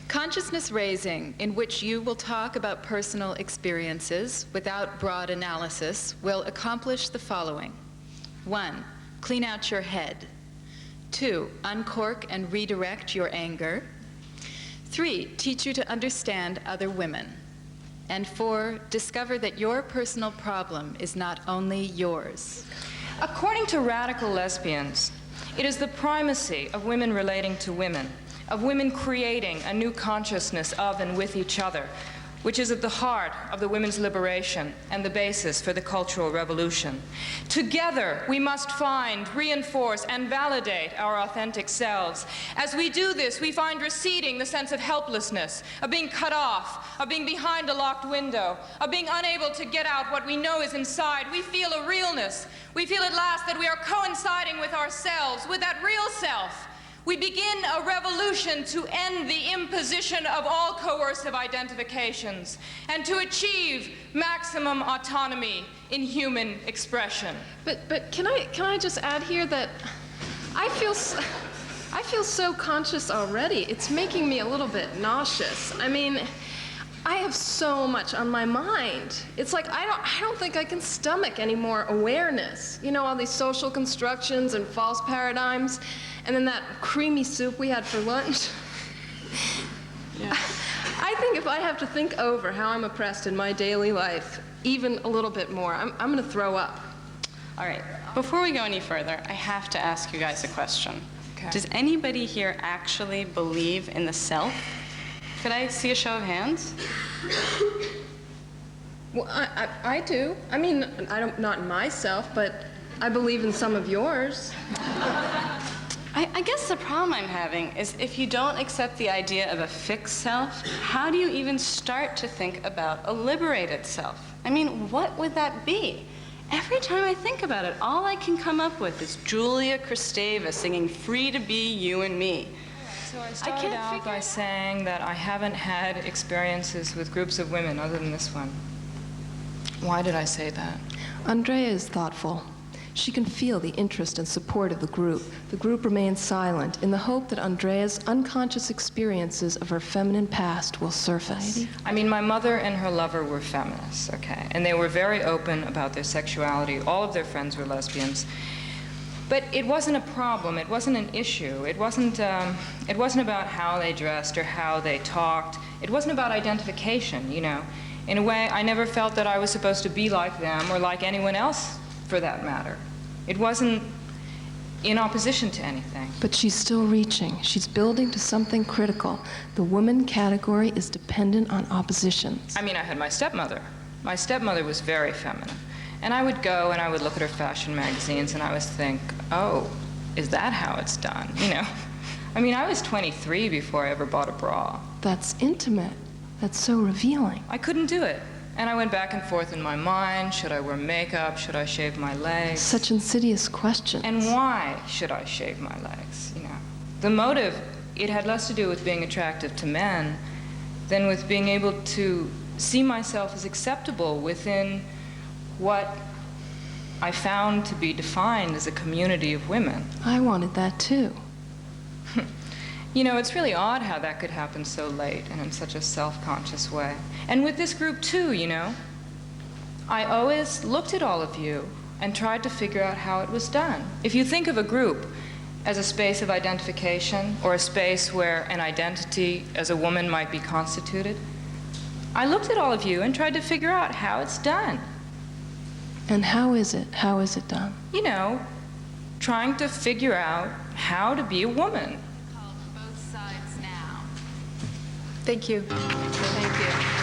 Consciousness raising, in which you will talk about personal experiences without broad analysis, will accomplish the following. 1. Clean out your head. 2. Uncork and redirect your anger. 3. Teach you to understand other women. And 4. Discover that your personal problem is not only yours. According to radical lesbians, it is the primacy of women relating to women, of women creating a new consciousness of and with each other, which is at the heart of the women's liberation and the basis for the cultural revolution. Together, we must find, reinforce, and validate our authentic selves. As we do this, we find receding the sense of helplessness, of being cut off, of being behind a locked window, of being unable to get out what we know is inside. We feel a realness. We feel at last that we are coinciding with ourselves, with that real self. We begin a revolution to end the imposition of all coercive identifications and to achieve maximum autonomy in human expression. But can I just add here that I feel so conscious already. It's making me a little bit nauseous. I mean, I have so much on my mind. It's like I don't think I can stomach any more awareness. You know, all these social constructions and false paradigms. And then that creamy soup we had for lunch. Yeah. I think if I have to think over how I'm oppressed in my daily life, even a little bit more, I'm going to throw up. All right. Before we go any further, I have to ask you guys a question. Okay. Does anybody here actually believe in the self? Could I see a show of hands? Well, I do. I mean, not in myself, but I believe in some of yours. I guess the problem I'm having is if you don't accept the idea of a fixed self, how do you even start to think about a liberated self? I mean, what would that be? Every time I think about it, all I can come up with is Julia Kristeva singing Free to Be You and Me. So I started out by saying that I haven't had experiences with groups of women other than this one. Why did I say that? Andrea is thoughtful. She can feel the interest and support of the group. The group remains silent in the hope that Andrea's unconscious experiences of her feminine past will surface. I mean, my mother and her lover were feminists, okay? And they were very open about their sexuality. All of their friends were lesbians. But it wasn't a problem. It wasn't an issue. It wasn't about how they dressed or how they talked. It wasn't about identification, you know? In a way, I never felt that I was supposed to be like them or like anyone else, for that matter. It wasn't in opposition to anything. But she's still reaching. She's building to something critical. The woman category is dependent on oppositions. I mean, I had my stepmother. My stepmother was very feminine. And I would go and I would look at her fashion magazines and I would think, oh, is that how it's done? You know? I mean, I was 23 before I ever bought a bra. That's intimate. That's so revealing. I couldn't do it. And I went back and forth in my mind. Should I wear makeup? Should I shave my legs? Such insidious questions. And why should I shave my legs, you know? The motive, it had less to do with being attractive to men than with being able to see myself as acceptable within what I found to be defined as a community of women. I wanted that too. You know, it's really odd how that could happen so late and in such a self-conscious way. And with this group too, you know. I always looked at all of you and tried to figure out how it was done. If you think of a group as a space of identification or a space where an identity as a woman might be constituted, I looked at all of you and tried to figure out how it's done. And how is it? How is it done? You know, trying to figure out how to be a woman. Thank you. Thank you.